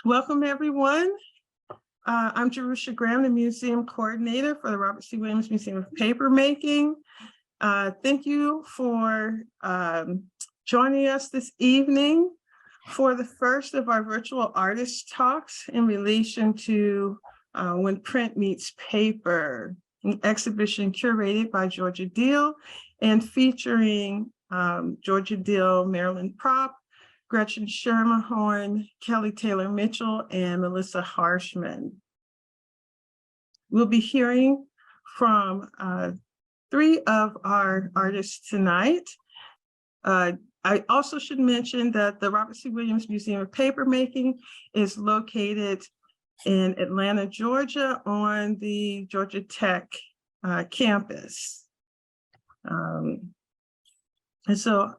Welcome, everyone. I'm Jerusha Graham, the Museum Coordinator for the Robert C. Williams Museum of Papermaking. Thank you for joining us this evening for the first of our virtual artist talks in relation to When Print Meets Paper, an exhibition curated by Georgia Deal and featuring Georgia Deal, Marilyn Propp, Gretchen Schermerhorn, Kelly Taylor Mitchell, and Melissa Harshman. We'll be hearing from three of our artists tonight. I also should mention that the Robert C. Williams Museum of Papermaking is located in Atlanta, Georgia, on the Georgia Tech campus. And so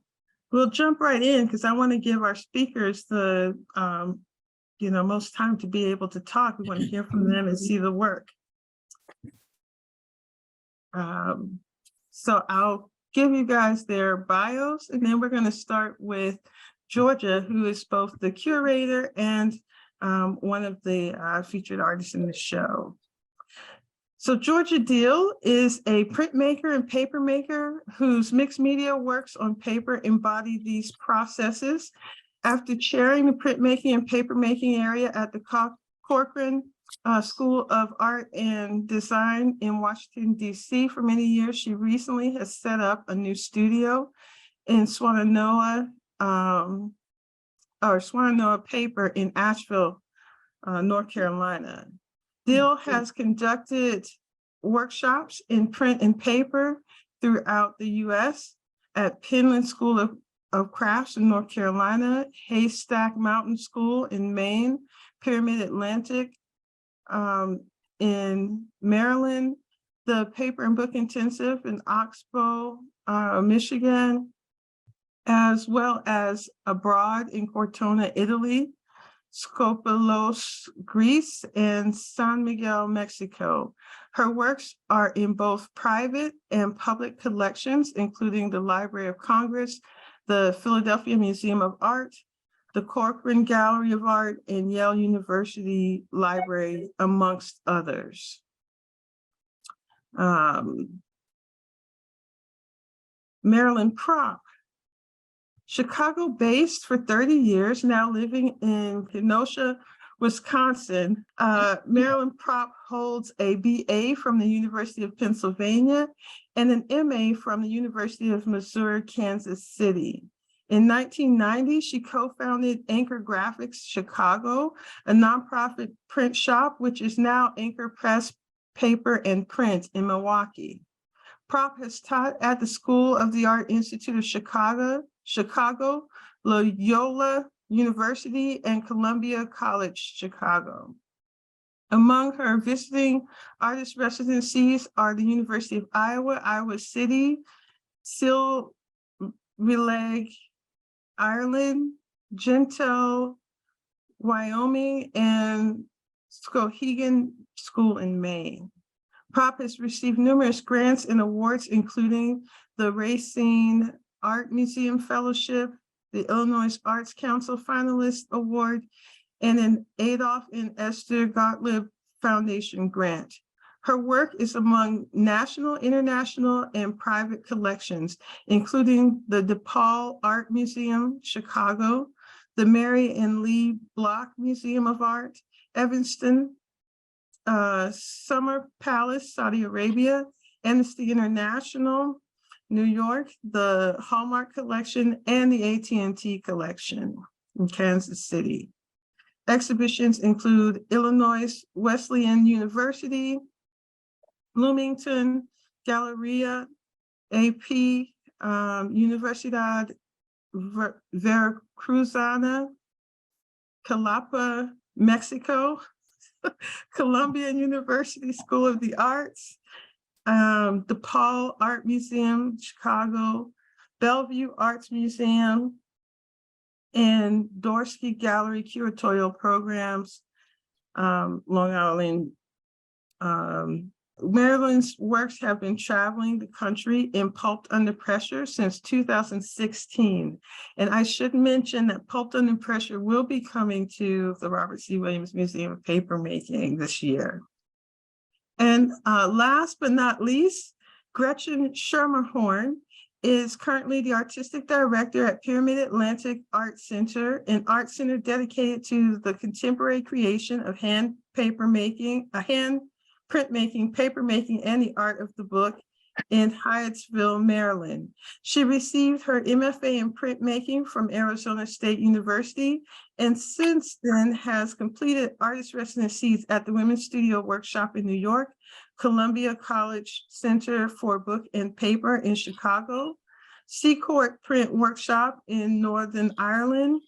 we'll jump right in because I want to give our speakers the most time to be able to talk. We want to hear from them and see the work. So I'll give you guys their bios, and then we're going to start with Georgia, who is both the curator and one of the featured artists in the show. So Georgia Deal is a printmaker and papermaker whose mixed media works on paper embody these processes. After chairing the printmaking and papermaking area at the Corcoran School of Art and Design in Washington, D.C. for many years, she recently has set up a new studio in Swannanoa Paper in Asheville, North Carolina. Deal has conducted workshops in print and paper throughout the U.S. at Penland School of Crafts in North Carolina, Haystack Mountain School in Maine, Pyramid Atlantic in Maryland, the Paper and Book Intensive in Oxbow, Michigan, as well as abroad in Cortona, Italy, Skopelos, Greece, and San Miguel, Mexico. Her works are in both private and public collections, including the Library of Congress, the Philadelphia Museum of Art, the Corcoran Gallery of Art, and Yale University Library, amongst others. Marilyn Propp, Chicago-based for 30 years, now living in Kenosha, Wisconsin. Marilyn Propp holds a BA from the University of Pennsylvania and an MA from the University of Missouri, Kansas City. In 1990, she co-founded Anchor Graphics Chicago, a nonprofit print shop, which is now Anchor Press Paper and Print in Milwaukee. Propp has taught at the School of the Art Institute of Chicago, Loyola University, and Columbia College, Chicago. Among her visiting artist residencies are the University of Iowa, Iowa City, Silvileg, Ireland, Gentile, Wyoming, and Skowhegan School in Maine. Propp has received numerous grants and awards, including the Racine Art Museum Fellowship, the Illinois Arts Council Finalist Award, and an Adolph and Esther Gottlieb Foundation grant. Her work is among national, international, and private collections, including the DePaul Art Museum, Chicago, the Mary and Lee Block Museum of Art, Evanston, Summer Palace, Saudi Arabia, Amnesty International, New York, the Hallmark Collection, and the AT&T Collection in Kansas City. Exhibitions include Illinois Wesleyan University, Bloomington, Galleria, AP, Universidad Veracruzana, Calapa, Mexico, Columbia University School of the Arts, DePaul Art Museum, Chicago, Bellevue Arts Museum, and Dorsey Gallery Curatorial Programs, Long Island Marilyn's works have been traveling the country in Pulped Under Pressure since 2016. And I should mention that Pulped Under Pressure will be coming to the Robert C. Williams Museum of Papermaking this year. And last but not least, Gretchen Schermerhorn is currently the artistic director at Pyramid Atlantic Art Center, an art center dedicated to the contemporary creation of hand printmaking, papermaking, and the art of the book in Hyattsville, Maryland. She received her MFA in printmaking from Arizona State University, and since then has completed artist residencies at the Women's Studio Workshop in New York, Columbia College Center for Book and Paper in Chicago, Seacourt Print Workshop in Northern Ireland,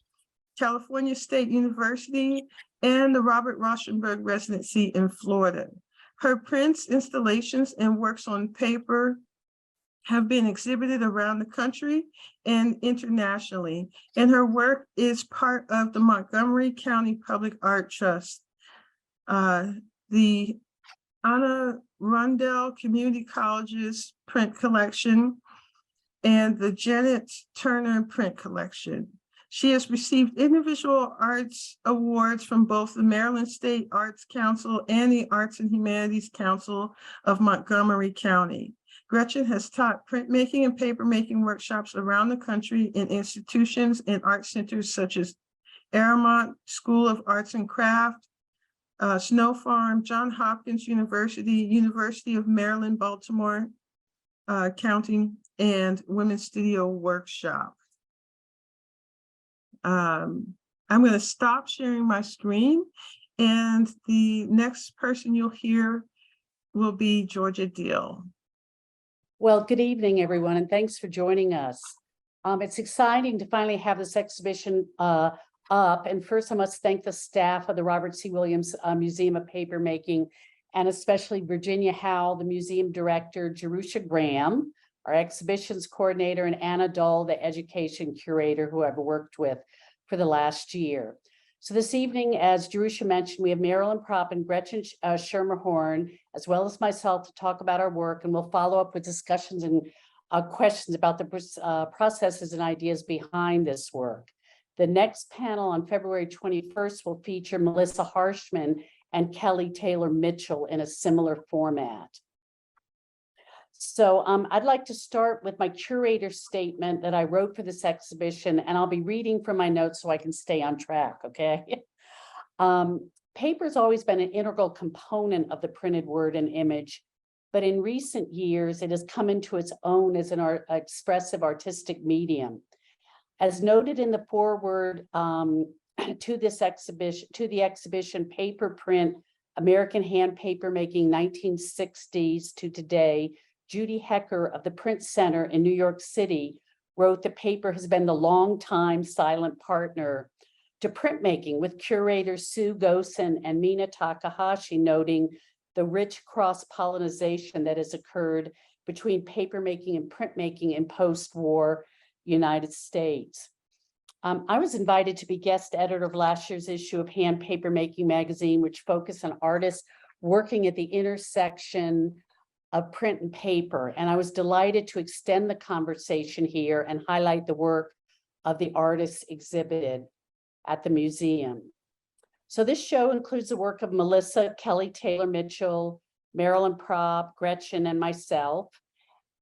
California State University, and the Robert Rauschenberg Residency in Florida. Her prints, installations, and works on paper have been exhibited around the country and internationally, and her work is part of the Montgomery County Public Art Trust, the Anna Rundell Community College's print collection, and the Janet Turner print collection. She has received individual arts awards from both the Maryland State Arts Council and the Arts and Humanities Council of Montgomery County. Gretchen has taught printmaking and papermaking workshops around the country in institutions and art centers such as Aramont School of Arts and Craft, Snow Farm, Johns Hopkins University, University of Maryland, Baltimore County, and Women's Studio Workshop. I'm going to stop sharing my screen, and the next person you'll hear will be Georgia Deal. Well, good evening, everyone, and thanks for joining us. It's exciting to finally have this exhibition up. And first, I must thank the staff of the Robert C. Williams Museum of Papermaking, and especially Virginia Howell, the museum director, Jerusha Graham, our exhibitions coordinator, and Anna Dull, the education curator, who I've worked with for the last year. So this evening, as Jerusha mentioned, we have Marilyn Propp and Gretchen Schermerhorn, as well as myself, to talk about our work, and we'll follow up with discussions and questions about the processes and ideas behind this work. The next panel on February 21st will feature Melissa Harshman and Kelly Taylor Mitchell in a similar format. So I'd like to start with my curator statement that I wrote for this exhibition, and I'll be reading from my notes so I can stay on track, okay? Paper's always been an integral component of the printed word and image, but in recent years, it has come into its own as an expressive artistic medium. As noted in the foreword to the exhibition, Paper Print, American Hand Papermaking, 1960s to Today, Judy Hecker of the Print Center in New York City wrote that paper has been the longtime silent partner to printmaking, with curators Sue Gosen and Mina Takahashi noting the rich cross-pollination that has occurred between papermaking and printmaking in post-war United States. I was invited to be guest editor of last year's issue of Hand Papermaking magazine, which focused on artists working at the intersection of print and paper. And I was delighted to extend the conversation here and highlight the work of the artists exhibited at the museum. So this show includes the work of Melissa, Kelly Taylor Mitchell, Marilyn Propp, Gretchen, and myself.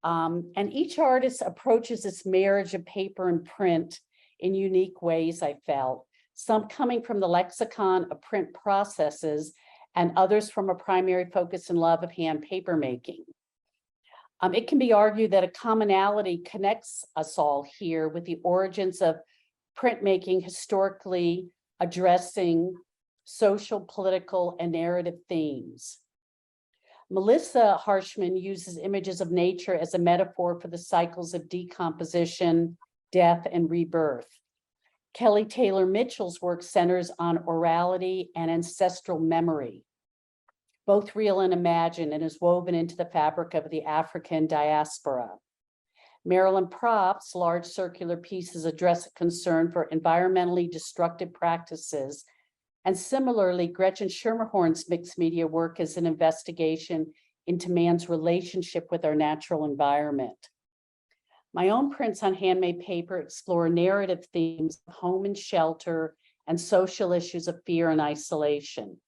And each artist approaches this marriage of paper and print in unique ways, I felt. Some coming from the lexicon of print processes, and others from a primary focus and love of hand papermaking. It can be argued that a commonality connects us all here with the origins of printmaking historically addressing social, political, and narrative themes. Melissa Harshman uses images of nature as a metaphor for the cycles of decomposition, death, and rebirth. Kelly Taylor Mitchell's work centers on orality and ancestral memory, both real and imagined, and is woven into the fabric of the African diaspora. Marilyn Propp's large circular pieces address a concern for environmentally destructive practices, and similarly, Gretchen Schermerhorn's mixed media work is an investigation into man's relationship with our natural environment. My own prints on handmade paper explore narrative themes of home and shelter and social issues of fear and isolation.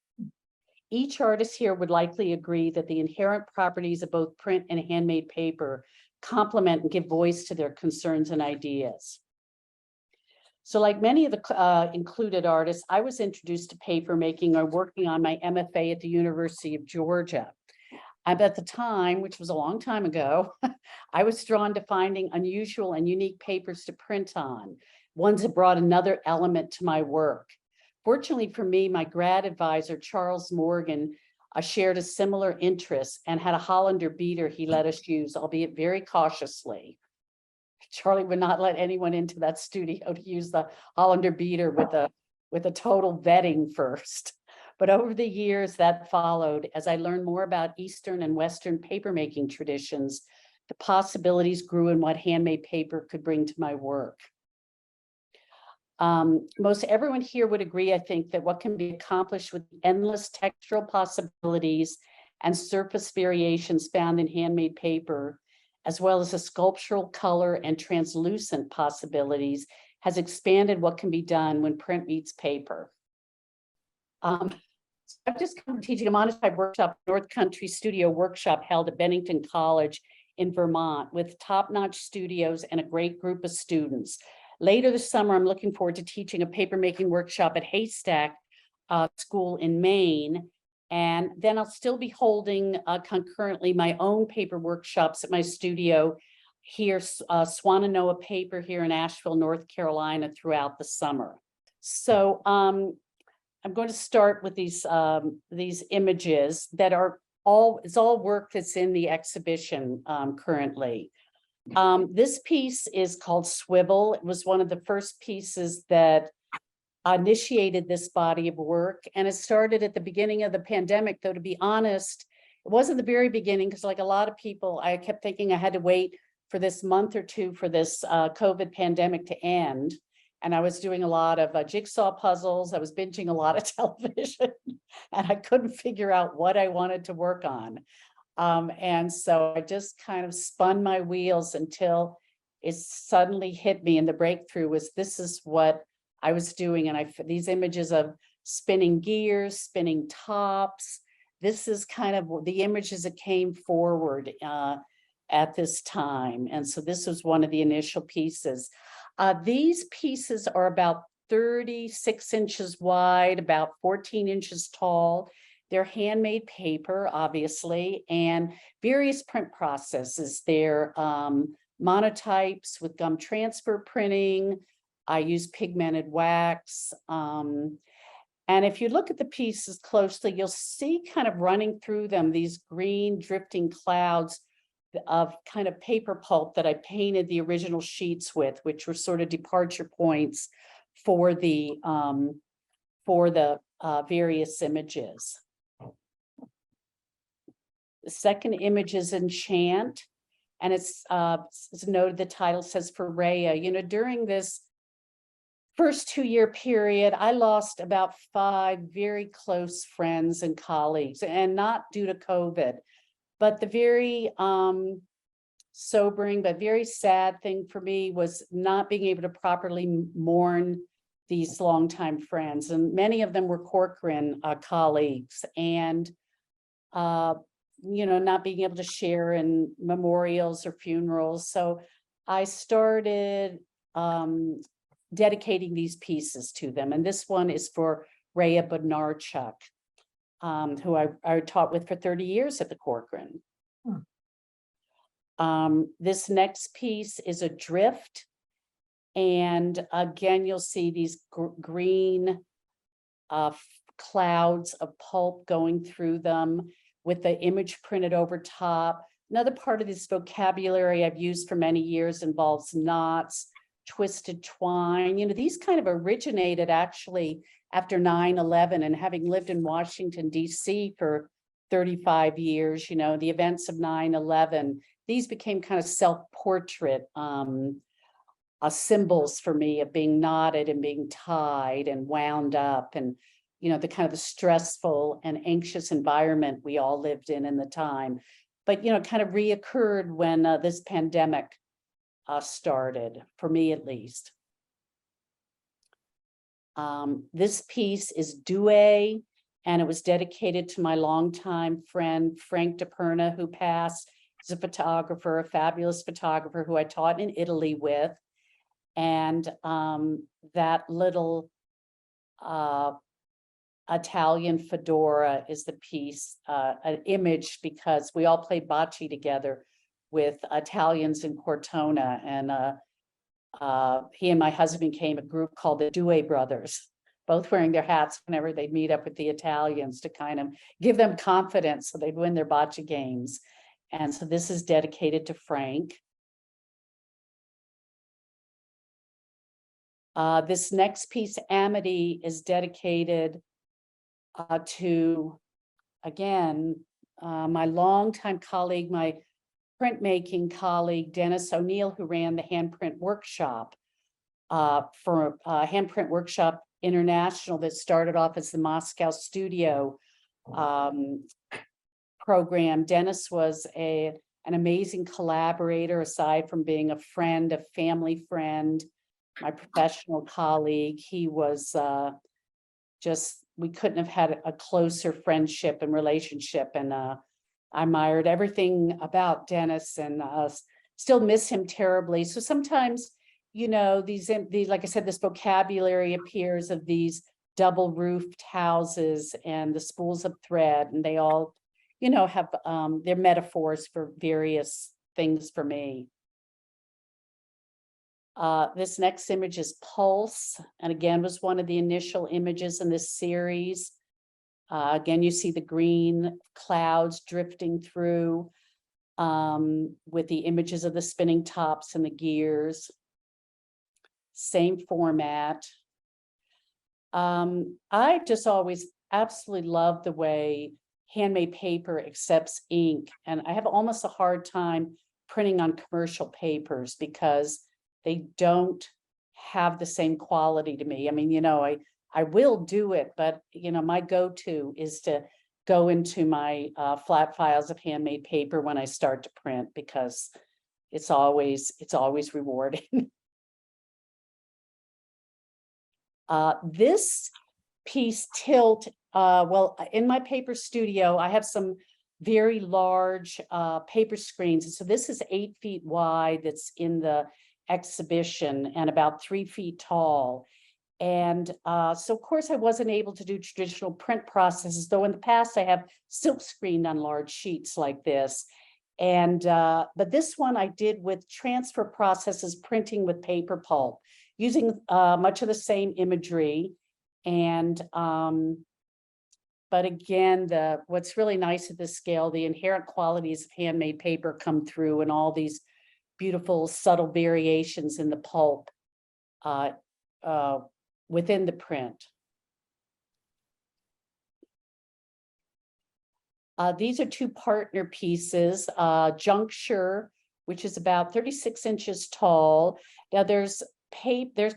Each artist here would likely agree that the inherent properties of both print and handmade paper complement and give voice to their concerns and ideas. So like many of the included artists, I was introduced to papermaking or working on my MFA at the University of Georgia. At the time, which was a long time ago, I was drawn to finding unusual and unique papers to print on, ones that brought another element to my work. Fortunately for me, my grad advisor, Charles Morgan, shared a similar interest and had a Hollander beater he let us use, albeit very cautiously. Charlie would not let anyone into that studio to use the Hollander beater with a total vetting first. But over the years that followed, as I learned more about Eastern and Western papermaking traditions, the possibilities grew in what handmade paper could bring to my work. Most everyone here would agree, I think, that what can be accomplished with endless textural possibilities and surface variations found in handmade paper, as well as the sculptural color and translucent possibilities, has expanded what can be done when print meets paper. I've just come teaching a modified workshop, North Country Studio Workshop held at Bennington College in Vermont with top-notch studios and a great group of students. Later this summer, I'm looking forward to teaching a papermaking workshop at Haystack School in Maine. And then I'll still be holding concurrently my own paper workshops at my studio here, Swananoa Paper here in Asheville, North Carolina throughout the summer. So I'm going to start with these images that are it's all work that's in the exhibition currently. This piece is called Swivel. It was one of the first pieces that initiated this body of work, and it started at the beginning of the pandemic, though to be honest, it wasn't the very beginning, because like a lot of people, I kept thinking I had to wait for this month or two for this COVID pandemic to end. And I was doing a lot of jigsaw puzzles. I was binging a lot of television and I couldn't figure out what I wanted to work on. And so I just kind of spun my wheels until it suddenly hit me. And the breakthrough was, this is what I was doing. And these images of spinning gears, spinning tops, this is kind of the images that came forward at this time. And so this was one of the initial pieces. These pieces are about 36 inches wide, about 14 inches tall. They're handmade paper, obviously, and various print processes. They're monotypes with gum transfer printing. I use pigmented wax. And if you look at the pieces closely, you'll see kind of running through them these green drifting clouds of kind of paper pulp that I painted the original sheets with, which were sort of departure points for the various images. The second image is Enchant, and it's noted the title says for Rhea. You know, during this first 2-year period, I lost about 5 very close friends and colleagues, and not due to COVID. But the very sobering but very sad thing for me was not being able to properly mourn these longtime friends. And many of them were Corcoran colleagues, and you know, not being able to share in memorials or funerals. So I started dedicating these pieces to them. And this one is for Rhea Bednarchuk, who I taught with for 30 years at the Corcoran. This next piece is Adrift. And again, you'll see these green clouds of pulp going through them with the image printed over top. Another part of this vocabulary I've used for many years involves knots, twisted twine. You know, these kind of originated actually after 9/11, and having lived in Washington, D.C. for 35 years, you know, the events of 9/11, these became kind of self-portrait symbols for me of being knotted and being tied and wound up. And the kind of the stressful and anxious environment we all lived in the time. But, kind of reoccurred when this pandemic started, for me at least. This piece is Due, and it was dedicated to my longtime friend, Frank DePerna, who passed. He's a photographer, a fabulous photographer who I taught in Italy with. And that little Italian fedora is the piece, an image, because we all played bocce together with Italians in Cortona, and he and my husband became a group called the Due Brothers, both wearing their hats whenever they'd meet up with the Italians to kind of give them confidence so they'd win their bocce games. And so this is dedicated to Frank. This next piece, Amity, is dedicated to, again, my longtime colleague, my printmaking colleague, Dennis O'Neill, who ran the handprint workshop for Handprint Workshop International that started off as the Moscow Studio program. Dennis was an amazing collaborator, aside from being a friend, a family friend, my professional colleague. He was we couldn't have had a closer friendship and relationship. And I admired everything about Dennis, and still miss him terribly. So sometimes, these, like I said, this vocabulary appears of these double roofed houses and the spools of thread, and they all, have their metaphors for various things for me. This next image is Pulse, and again was one of the initial images in this series. Again, you see the green clouds drifting through with the images of the spinning tops and the gears. Same format. I just always absolutely love the way handmade paper accepts ink, and I have almost a hard time printing on commercial papers because they don't have the same quality to me. I mean, I will do it, but my go-to is to go into my flat files of handmade paper when I start to print, because it's always rewarding. This piece, Tilt, well, in my paper studio, I have some very large paper screens. And so this is 8 feet wide, that's in the exhibition, and about 3 feet tall. And so of course I wasn't able to do traditional print processes, though in the past I have silk screened on large sheets like this. And but this one I did with transfer processes, printing with paper pulp, using much of the same imagery. And but again, what's really nice at this scale, the inherent qualities of handmade paper come through, and all these beautiful subtle variations in the pulp within the print. These are 2 partner pieces, Juncture, which is about 36 inches tall. Now there's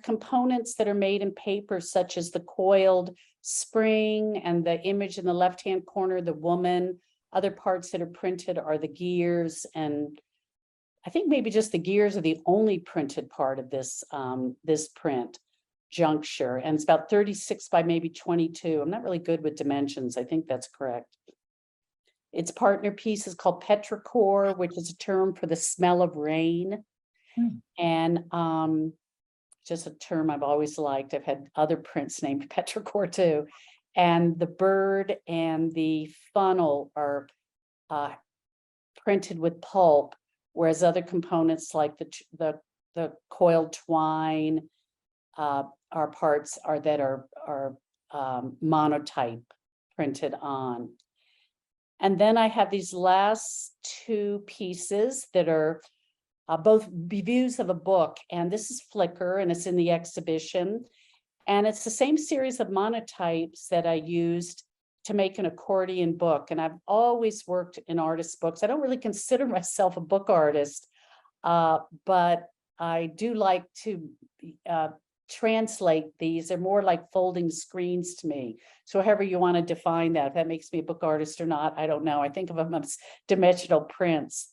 components that are made in paper, such as the coiled spring and the image in the left-hand corner, the woman. Other parts that are printed are the gears, and I think maybe just the gears are the only printed part of this this print, Juncture, and it's about 36 by maybe 22. I'm not really good with dimensions. I think that's correct. Its partner piece is called Petrichor, which is a term for the smell of rain. And just a term I've always liked. I've had other prints named Petrichor too. And the bird and the funnel are printed with pulp, whereas other components like the coiled twine are parts that are monotype printed on. And then I have these last 2 pieces that are both reviews of a book, and this is Flickr, and it's in the exhibition. And it's the same series of monotypes that I used to make an accordion book. And I've always worked in artist books. I don't really consider myself a book artist, but I do like to translate these. They're more like folding screens to me. So however you want to define that, if that makes me a book artist or not, I don't know. I think of them as dimensional prints.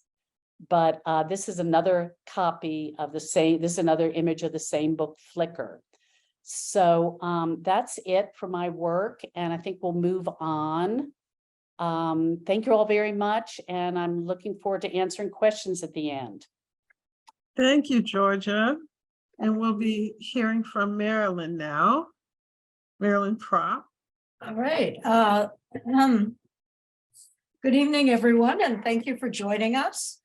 But this is another copy of the same, this is another image of the same book, Flickr. So that's it for my work, and I think we'll move on. Thank you all very much, and I'm looking forward to answering questions at the end. Thank you, Georgia. And we'll be hearing from Marilyn now. Marilyn Propp. All right. Good evening, everyone, and thank you for joining us.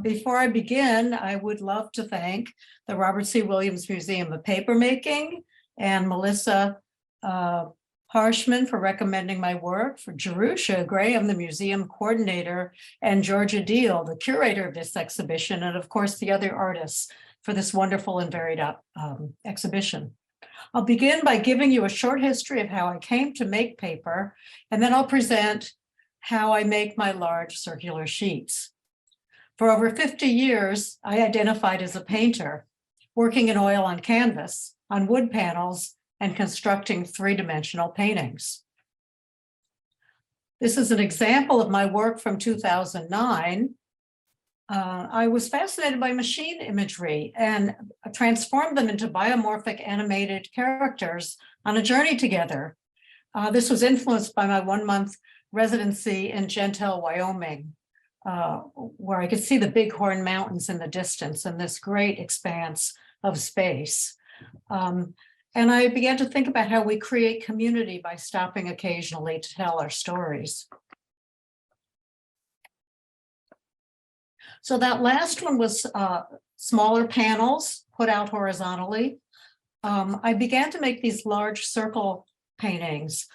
Before I begin, I would love to thank the Robert C. Williams Museum of Papermaking and Melissa Harshman for recommending my work, for Jerusha Graham, the museum coordinator, and Georgia Deal, the curator of this exhibition, and of course the other artists for this wonderful and varied exhibition. I'll begin by giving you a short history of how I came to make paper, and then I'll present how I make my large circular sheets. For over 50 years, I identified as a painter, working in oil on canvas, on wood panels, and constructing three-dimensional paintings. This is an example of my work from 2009. I was fascinated by machine imagery and transformed them into biomorphic animated characters on a journey together. This was influenced by my 1-month residency in Gentile, Wyoming, where I could see the Bighorn Mountains in the distance and this great expanse of space. And I began to think about how we create community by stopping occasionally to tell our stories. So that last one was smaller panels put out horizontally. I began to make these large circle paintings.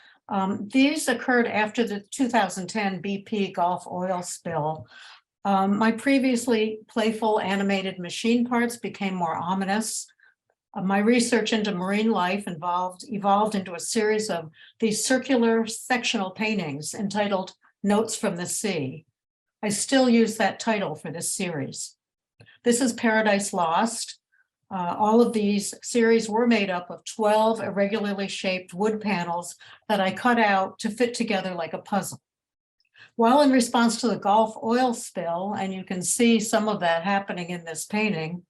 These occurred after the 2010 BP Gulf oil spill. My previously playful animated machine parts became more ominous. My research into marine life evolved into a series of these circular sectional paintings entitled Notes from the Sea. I still use that title for this series. This is Paradise Lost. All of these series were made up of 12 irregularly shaped wood panels that I cut out to fit together like a puzzle. While in response to the Gulf oil spill, and you can see some of that happening in this painting,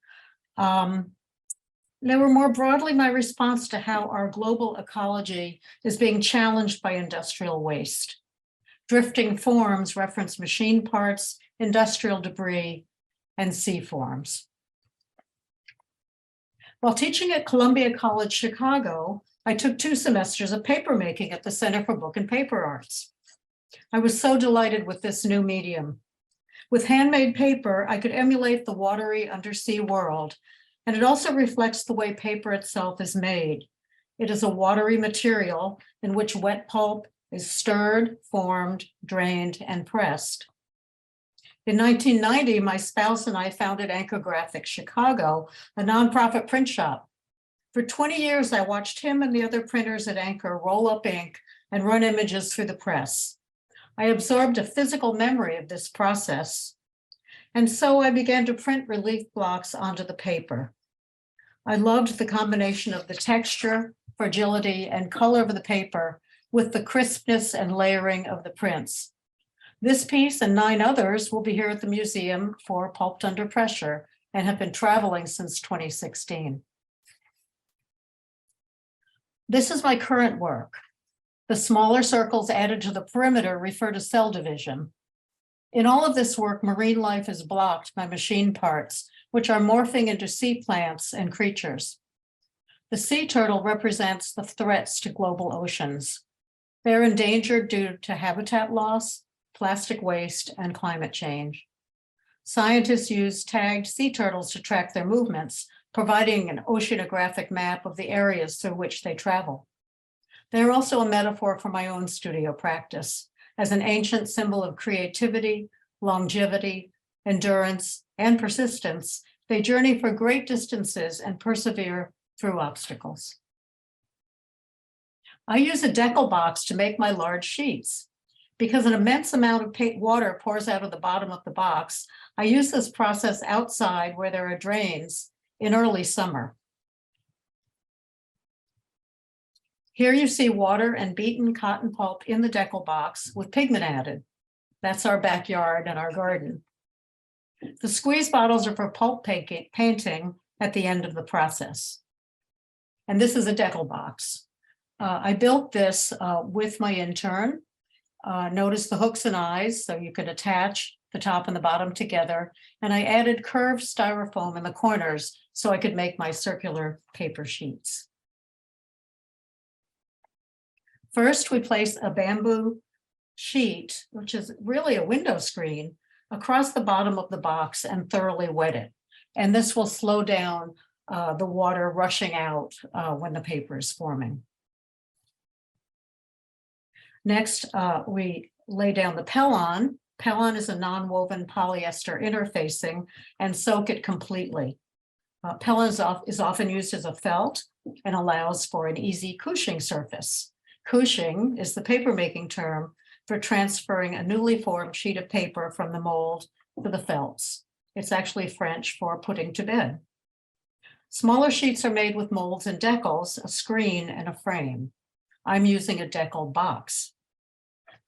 they were more broadly my response to how our global ecology is being challenged by industrial waste. Drifting forms reference machine parts, industrial debris, and sea forms. While teaching at Columbia College Chicago, I took 2 semesters of papermaking at the Center for Book and Paper Arts. I was so delighted with this new medium. With handmade paper, I could emulate the watery undersea world, and it also reflects the way paper itself is made. It is a watery material in which wet pulp is stirred, formed, drained, and pressed. In 1990, my spouse and I founded Anchor Graphics Chicago, a nonprofit print shop. For 20 years, I watched him and the other printers at Anchor roll up ink and run images through the press. I absorbed a physical memory of this process, and so I began to print relief blocks onto the paper. I loved the combination of the texture, fragility, and color of the paper with the crispness and layering of the prints. This piece and 9 others will be here at the museum for Pulped Under Pressure and have been traveling since 2016. This is my current work. The smaller circles added to the perimeter refer to cell division. In all of this work, marine life is blocked by machine parts, which are morphing into sea plants and creatures. The sea turtle represents the threats to global oceans. They're endangered due to habitat loss, plastic waste, and climate change. Scientists use tagged sea turtles to track their movements, providing an oceanographic map of the areas through which they travel. They're also a metaphor for my own studio practice, as an ancient symbol of creativity, longevity, endurance, and persistence. They journey for great distances and persevere through obstacles. I use a decal box to make my large sheets. Because an immense amount of water pours out of the bottom of the box, I use this process outside where there are drains in early summer. Here you see water and beaten cotton pulp in the decal box with pigment added. That's our backyard and our garden. The squeeze bottles are for pulp painting at the end of the process. And this is a decal box. I built this with my intern. Notice the hooks and eyes, so you could attach the top and the bottom together. And I added curved styrofoam in the corners so I could make my circular paper sheets. First, we place a bamboo sheet, which is really a window screen, across the bottom of the box and thoroughly wet it. And this will slow down the water rushing out when the paper is forming. Next, we lay down the Pellon. Pellon is a non-woven polyester interfacing and soak it completely. Pellon is often used as a felt and allows for an easy couching surface. Couching is the papermaking term for transferring a newly formed sheet of paper from the mold to the felts. It's actually French for putting to bed. Smaller sheets are made with molds and decals, a screen, and a frame. I'm using a decal box.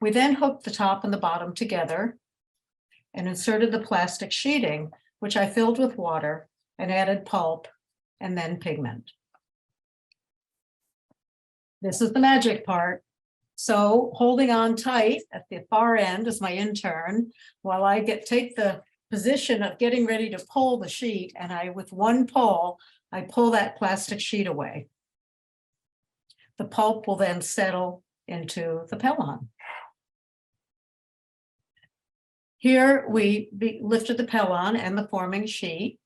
We then hooked the top and the bottom together and inserted the plastic sheeting, which I filled with water and added pulp and then pigment. This is the magic part. So holding on tight at the far end is my intern while I take the position of getting ready to pull the sheet, and with one pull, I pull that plastic sheet away. The pulp will then settle into the Pellon. Here we lifted the Pellon and the forming sheet.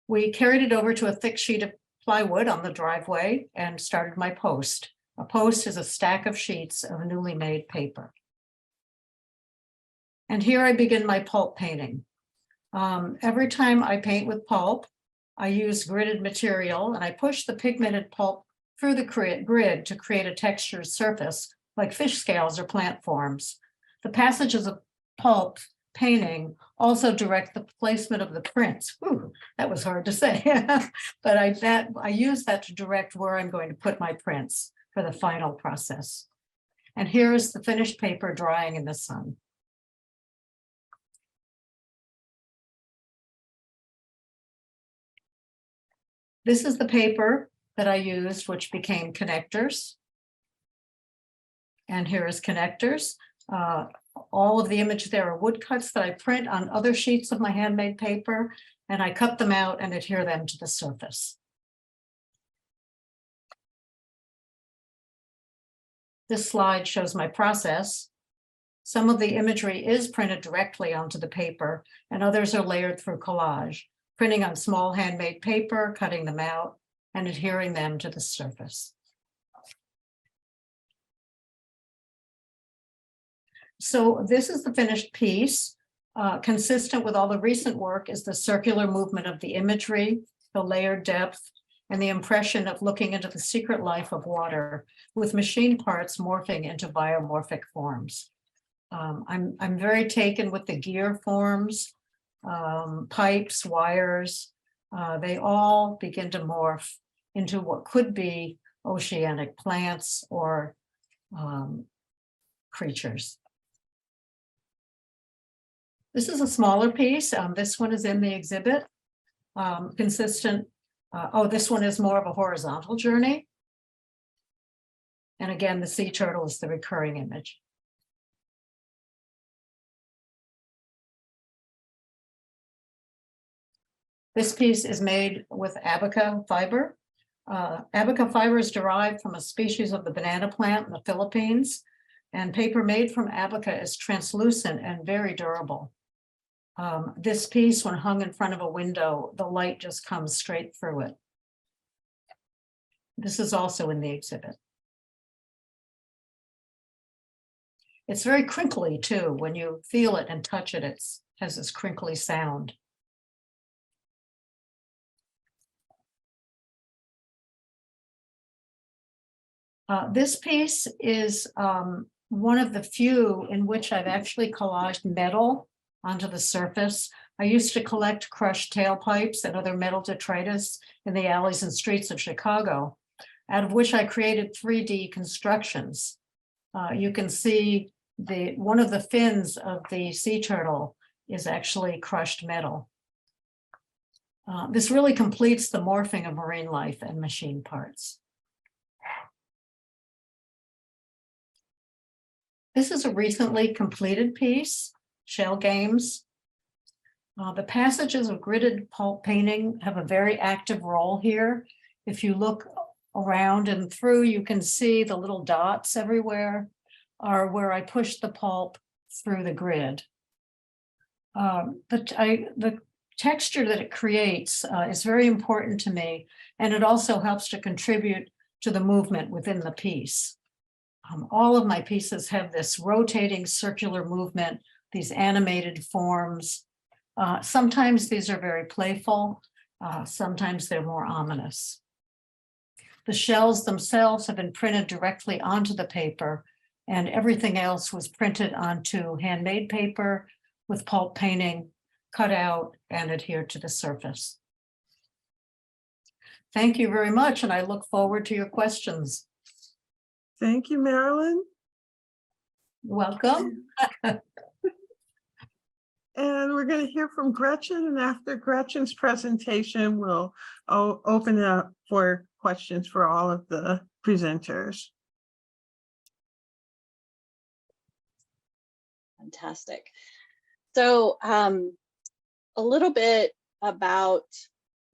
We carried it over to a thick sheet of plywood on the driveway and started my post. A post is a stack of sheets of newly made paper. And here I begin my pulp painting. Every time I paint with pulp, I use gridded material and I push the pigmented pulp through the grid to create a textured surface like fish scales or plant forms. The passages of pulp painting also direct the placement of the prints. Ooh, that was hard to say, but I use that to direct where I'm going to put my prints for the final process. And here is the finished paper drying in the sun. This is the paper that I used, which became connectors. And here is connectors. All of the image there are woodcuts that I print on other sheets of my handmade paper, and I cut them out and adhere them to the surface. This slide shows my process. Some of the imagery is printed directly onto the paper, and others are layered through collage, printing on small handmade paper, cutting them out, and adhering them to the surface. So this is the finished piece. Consistent with all the recent work is the circular movement of the imagery, the layered depth, and the impression of looking into the secret life of water, with machine parts morphing into biomorphic forms. I'm very taken with the gear forms, pipes, wires. They all begin to morph into what could be oceanic plants or creatures. This is a smaller piece. This one is in the exhibit. Consistent. This one is more of a horizontal journey. And again, the sea turtle is the recurring image. This piece is made with abaca fiber. Abaca fiber is derived from a species of the banana plant in the Philippines, and paper made from abaca is translucent and very durable. This piece, when hung in front of a window, the light just comes straight through it. This is also in the exhibit. It's very crinkly too. When you feel it and touch it, it has this crinkly sound. This piece is one of the few in which I've actually collaged metal onto the surface. I used to collect crushed tailpipes and other metal detritus in the alleys and streets of Chicago. out of which I created 3D constructions. You can see one of the fins of the sea turtle is actually crushed metal. This really completes the morphing of marine life and machine parts. This is a recently completed piece, Shell Games. The passages of gridded pulp painting have a very active role here. If you look around and through, you can see the little dots everywhere are where I pushed the pulp through the grid. The texture that it creates is very important to me, and it also helps to contribute to the movement within the piece. All of my pieces have this rotating circular movement, these animated forms. Sometimes these are very playful, sometimes they're more ominous. The shells themselves have been printed directly onto the paper, and everything else was printed onto handmade paper with pulp painting, cut out and adhered to the surface. Thank you very much, and I look forward to your questions. Thank you, Marilyn. Welcome. And we're going to hear from Gretchen, and after Gretchen's presentation, we'll open it up for questions for all of the presenters. Fantastic. So a little bit about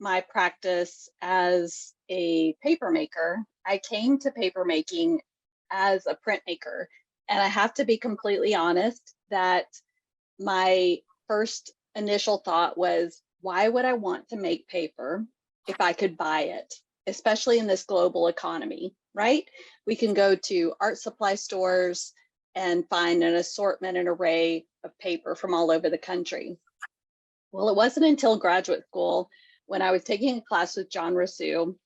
my practice as a paper maker. I came to paper making as a printmaker, and I have to be completely honest that my first initial thought was, why would I want to make paper if I could buy it, especially in this global economy, right? We can go to art supply stores and find an assortment and array of paper from all over the country. Well, it wasn't until graduate school when I was taking a class with John Rousseau,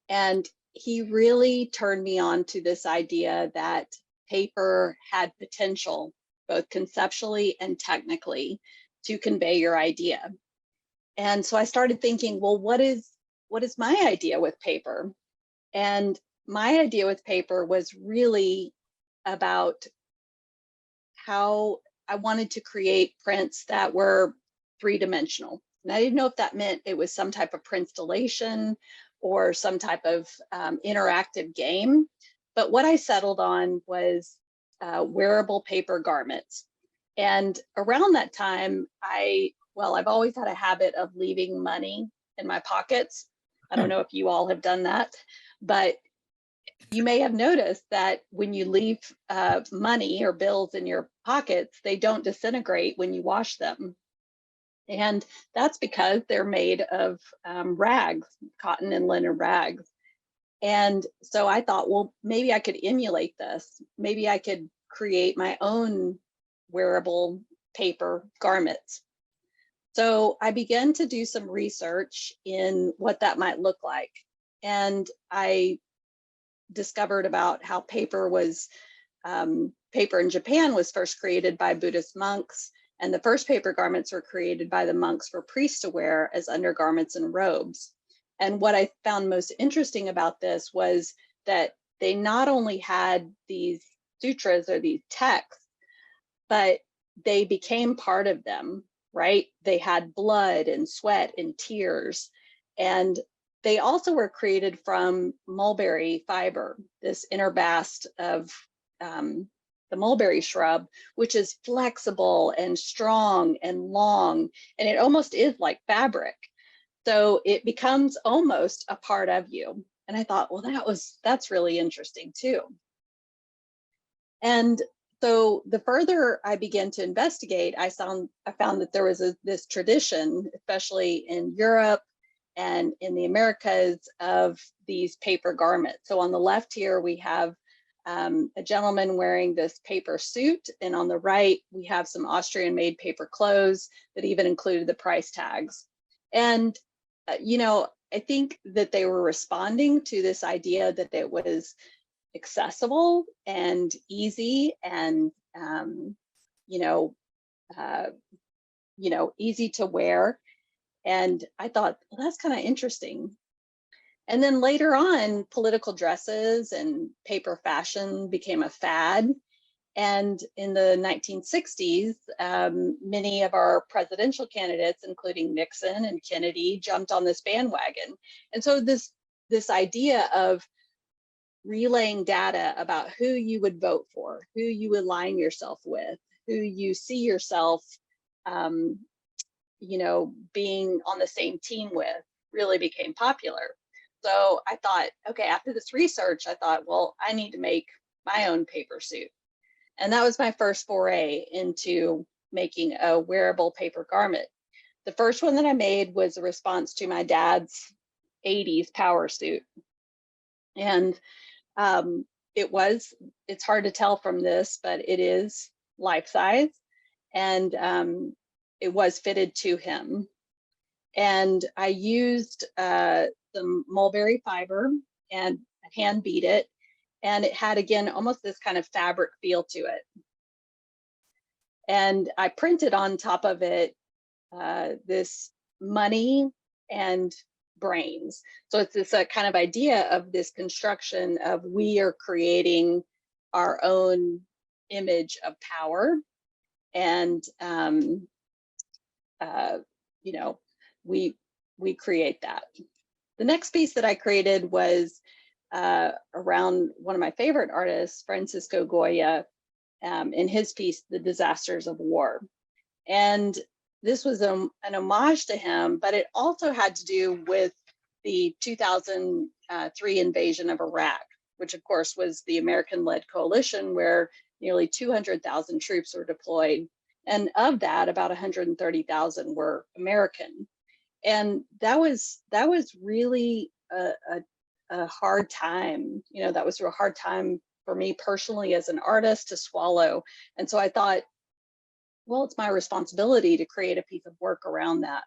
and he really turned me on to this idea that paper had potential, both conceptually and technically, to convey your idea. And so I started thinking, well, what is my idea with paper? And my idea with paper was really about how I wanted to create prints that were three-dimensional. And I didn't know if that meant it was some type of printstallation or some type of interactive game. But what I settled on was wearable paper garments. And around that time, I've always had a habit of leaving money in my pockets. I don't know if you all have done that, but you may have noticed that when you leave money or bills in your pockets, they don't disintegrate when you wash them. And that's because they're made of rags, cotton and linen rags. And so I thought, well, maybe I could emulate this. Maybe I could create my own wearable paper garments. So I began to do some research in what that might look like. And I discovered about how paper in Japan was first created by Buddhist monks, and the first paper garments were created by the monks for priests to wear as undergarments and robes. And what I found most interesting about this was that they not only had these sutras or these texts, but they became part of them, right? They had blood and sweat and tears. And they also were created from mulberry fiber, this inner bast of the mulberry shrub, which is flexible and strong and long, and it almost is like fabric. So it becomes almost a part of you. And I thought, well, that's really interesting too. And so the further I began to investigate, I found that there was this tradition, especially in Europe and in the Americas, of these paper garments. So on the left here, we have a gentleman wearing this paper suit, and on the right, we have some Austrian-made paper clothes that even included the price tags. And I think that they were responding to this idea that it was accessible and easy and easy to wear. And I thought, well, that's kind of interesting. And then later on, political dresses and paper fashion became a fad. And in the 1960s, many of our presidential candidates, including Nixon and Kennedy, jumped on this bandwagon. And so this idea of relaying data about who you would vote for, who you align yourself with, who you see yourself, you know, being on the same team with, really became popular. So I thought, okay, after this research, I thought, well, I need to make my own paper suit. And that was my first foray into making a wearable paper garment. The first one that I made was a response to my dad's 80s power suit. And it's hard to tell from this, but it is life size. And it was fitted to him. And I used some mulberry fiber and hand beat it. And it had, again, almost this kind of fabric feel to it. And I printed on top of it this money and brains. So it's this kind of idea of this construction of we are creating our own image of power. And, you know, we create that. The next piece that I created was around one of my favorite artists, Francisco Goya, in his piece, The Disasters of War. And this was an homage to him, but it also had to do with the 2003 invasion of Iraq, which of course was the American-led coalition where nearly 200,000 troops were deployed. And of that, about 130,000 were American. And that was really a hard time. You know, that was a hard time for me personally as an artist to swallow. And so I thought, well, it's my responsibility to create a piece of work around that.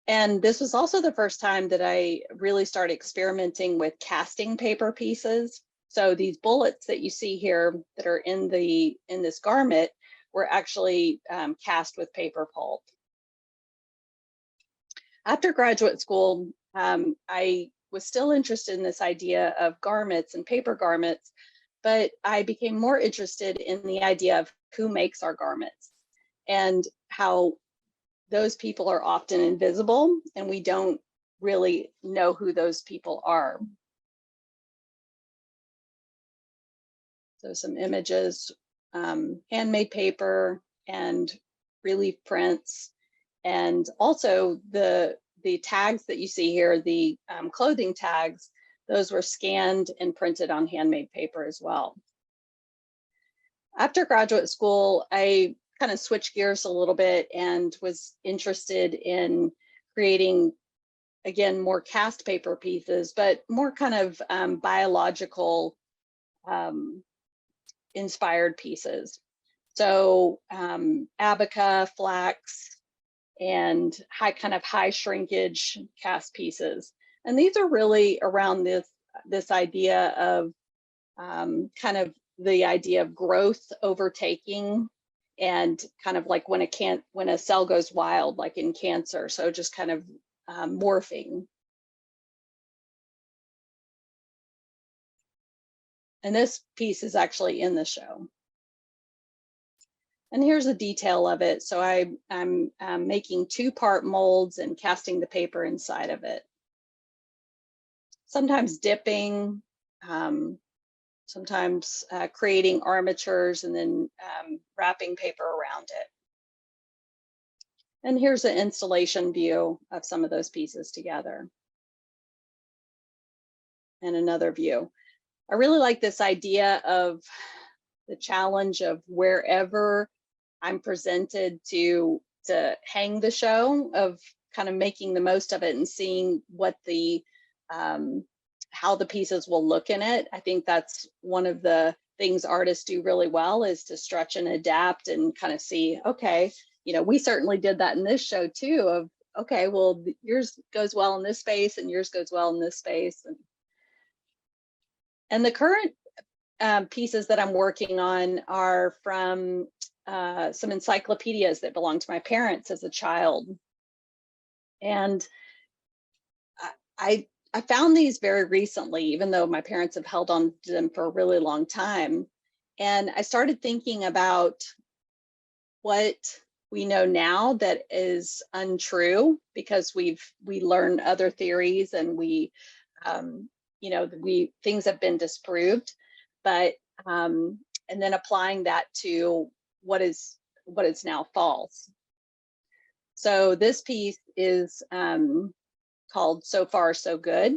And this was also the first time that I really started experimenting with casting paper pieces. So these bullets that you see here that are in this garment were actually cast with paper pulp. After graduate school, I was still interested in this idea of garments and paper garments, but I became more interested in the idea of who makes our garments and how those people are often invisible and we don't really know who those people are. So some images, handmade paper and relief prints, and also the tags that you see here, the clothing tags, those were scanned and printed on handmade paper as well. After graduate school, I kind of switched gears a little bit and was interested in creating, again, more cast paper pieces, but more kind of biological inspired pieces. So abaca, flax, and high shrinkage cast pieces. And these are really around this idea of kind of the idea of growth overtaking, and kind of like when a cell goes wild, like in cancer. So just kind of morphing. And this piece is actually in the show. And here's a detail of it. So I'm making 2-part molds and casting the paper inside of it. Sometimes dipping, sometimes creating armatures and then wrapping paper around it. And here's an installation view of some of those pieces together. And another view. I really like this idea of the challenge of wherever I'm presented to hang the show, of kind of making the most of it and seeing what how the pieces will look in it. I think that's one of the things artists do really well, is to stretch and adapt and kind of see, okay, you know, we certainly did that in this show too, of, okay, well, yours goes well in this space and yours goes well in this space. And the current pieces that I'm working on are from some encyclopedias that belonged to my parents as a child. And I I found these very recently, even though my parents have held on to them for a really long time. And I started thinking about what we know now that is untrue, because we learned other theories, and you know, things have been disproved, but and then applying that to what is now false. So this piece is called So Far So Good,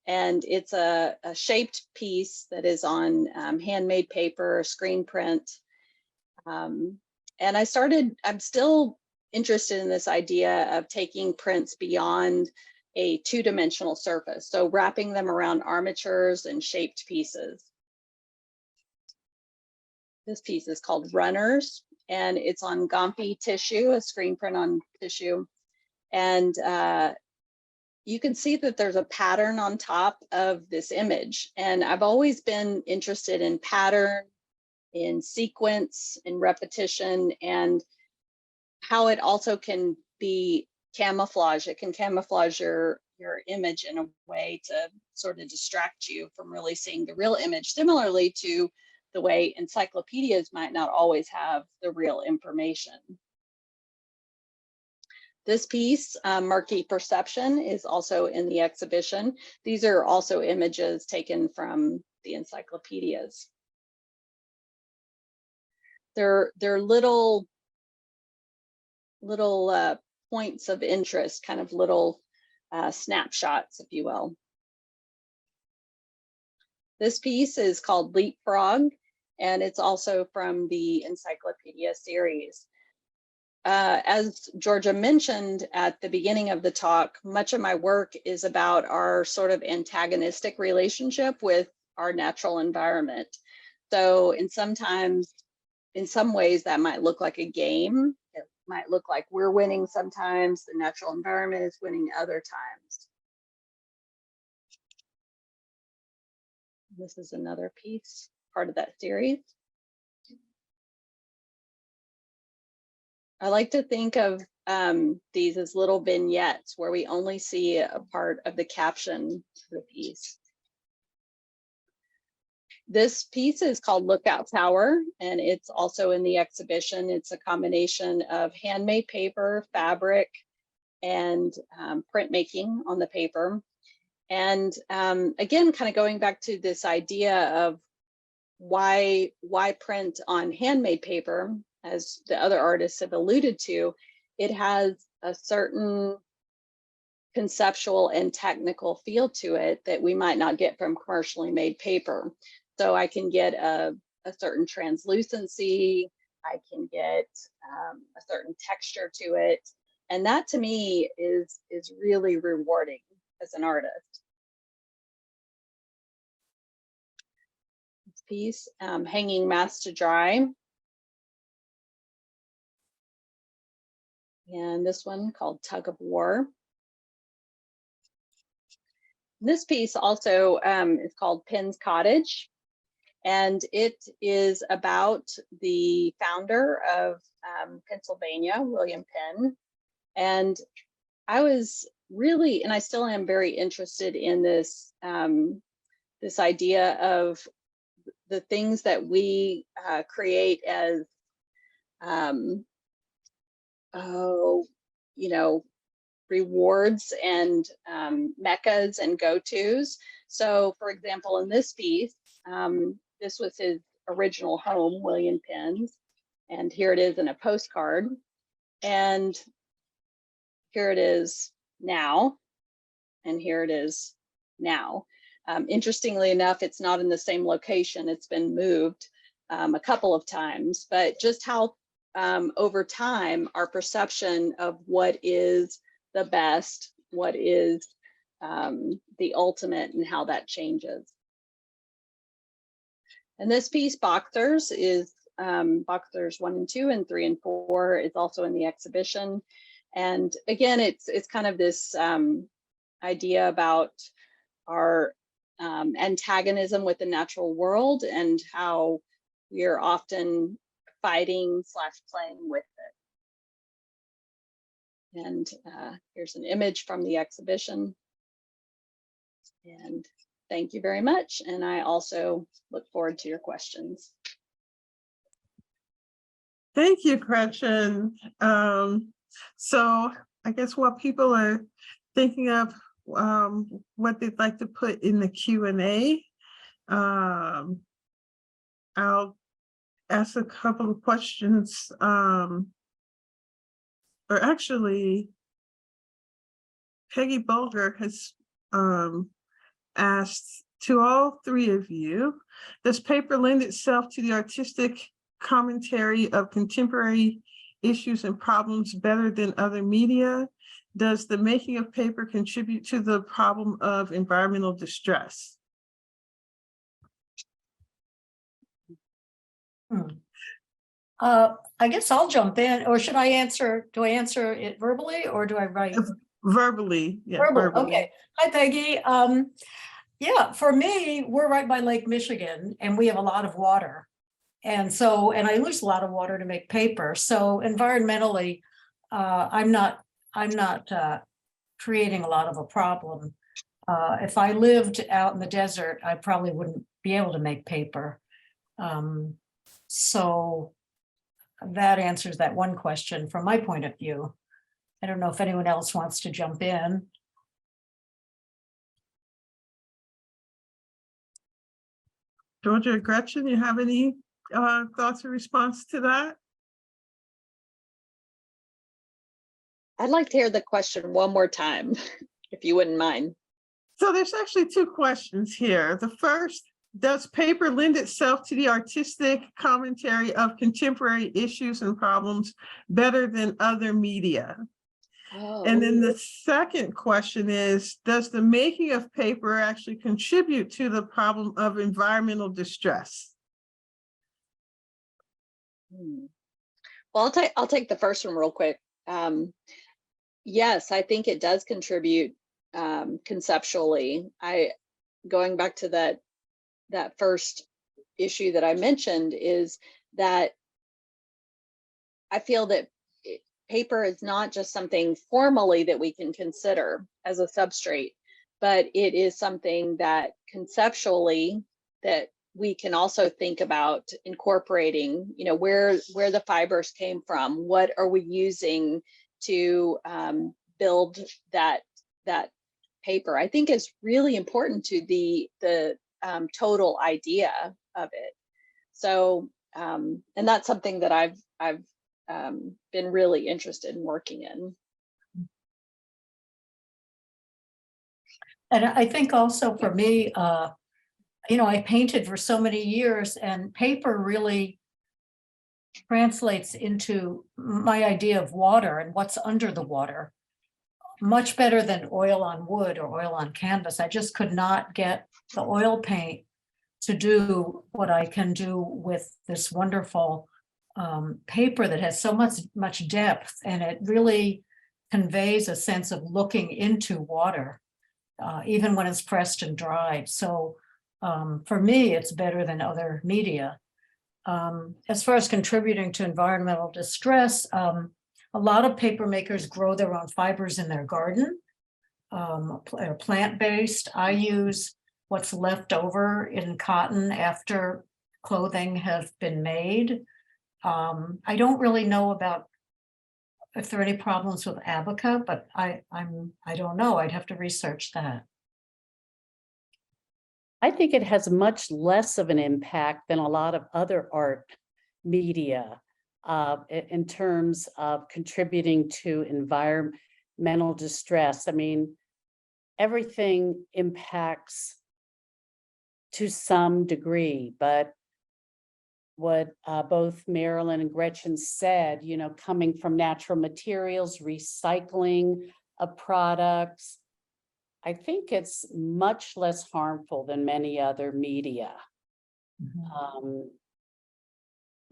and it's a shaped piece that is on handmade paper, screen print. And I'm still interested in this idea of taking prints beyond a two-dimensional surface, so wrapping them around armatures and shaped pieces. This piece is called Runners, and it's on Gompi tissue, a screen print on tissue. And you can see that there's a pattern on top of this image. And I've always been interested in pattern, in sequence, in repetition, and how it also can be camouflage. It can camouflage your image in a way to sort of distract you from really seeing the real image, similarly to the way encyclopedias might not always have the real information. This piece, Murky Perception, is also in the exhibition. These are also images taken from the encyclopedias. They're little points of interest, kind of little snapshots, if you will. This piece is called Leapfrog, and it's also from the encyclopedia series. As Georgia mentioned at the beginning of the talk, much of my work is about our sort of antagonistic relationship with our natural environment. So in some ways that might look like a game. It might look like we're winning sometimes, the natural environment is winning other times. This is another piece, part of that series. I like to think of these as little vignettes where we only see a part of the caption to the piece. This piece is called Lookout Tower, and it's also in the exhibition. It's a combination of handmade paper, fabric, and printmaking on the paper. And again, kind of going back to this idea of why print on handmade paper, as the other artists have alluded to, it has a certain conceptual and technical feel to it that we might not get from commercially made paper. So I can get a certain translucency, I can get a certain texture to it. And that to me is really rewarding as an artist. This piece, Hanging Mass to Dry. And this one called Tug of War. This piece also is called Penn's Cottage, and it is about the founder of Pennsylvania, William Penn. And I was really, and I still am very interested in this, this idea of the things that we create as, you know, rewards and meccas and go-tos. So for example, in this piece, this was his original home, William Penn's, and here it is in a postcard. And here it is now, and here it is now. Interestingly enough, it's not in the same location. It's been moved a couple of times, but just how over time, our perception of what is the best, what is the ultimate, and how that changes. And this piece, Boxers, is Boxers 1 and 2 and 3 and 4 is also in the exhibition. And again, it's kind of this idea about our antagonism with the natural world and how we are often fighting / playing with it. And here's an image from the exhibition. And thank you very much. And I also look forward to your questions. Thank you, Gretchen. So I guess what people are thinking of, what they'd like to put in the Q&A. I'll ask a couple of questions, or actually, Peggy Bulger has asked to all three of you, does paper lend itself to the artistic commentary of contemporary issues and problems better than other media? Does the making of paper contribute to the problem of environmental distress? I guess I'll jump in, or should I answer? Do I answer it verbally or do I write? Verbally, yeah. Verbal, okay. Hi, Peggy. Yeah, for me, we're right by Lake Michigan and we have a lot of water. And so, and I lose a lot of water to make paper. So environmentally, I'm not creating a lot of a problem. If I lived out in the desert, I probably wouldn't be able to make paper. So that answers that one question from my point of view. I don't know if anyone else wants to jump in. Georgia or Gretchen, you have any thoughts or response to that? I'd like to hear the question one more time, if you wouldn't mind. So there's actually two questions here. The first, does paper lend itself to the artistic commentary of contemporary issues and problems better than other media? And then the second question is, does the making of paper actually contribute to the problem of environmental distress? Well, I'll take the first one real quick. Yes, I think it does contribute conceptually. Going back to that first issue that I mentioned, is that I feel that paper is not just something formally that we can consider as a substrate, but it is something that conceptually that we can also think about incorporating, you know, where the fibers came from, what are we using to build that paper. I think is really important to the total idea of it. So, and that's something that I've been really interested in working in. And I think also for me, you know, I painted for so many years and paper really translates into my idea of water and what's under the water much better than oil on wood or oil on canvas. I just could not get the oil paint to do what I can do with this wonderful paper that has so much depth, and it really conveys a sense of looking into water, even when it's pressed and dried. So for me, it's better than other media. As far as contributing to environmental distress, a lot of paper makers grow their own fibers in their garden, plant-based. I use what's left over in cotton after clothing has been made. I don't really know about if there are any problems with abaca, but I don't know. I'd have to research that. I think it has much less of an impact than a lot of other art media in terms of contributing to environmental distress. I mean, everything impacts to some degree, but what both Marilyn and Gretchen said, you know, coming from natural materials, recycling of products, I think it's much less harmful than many other media.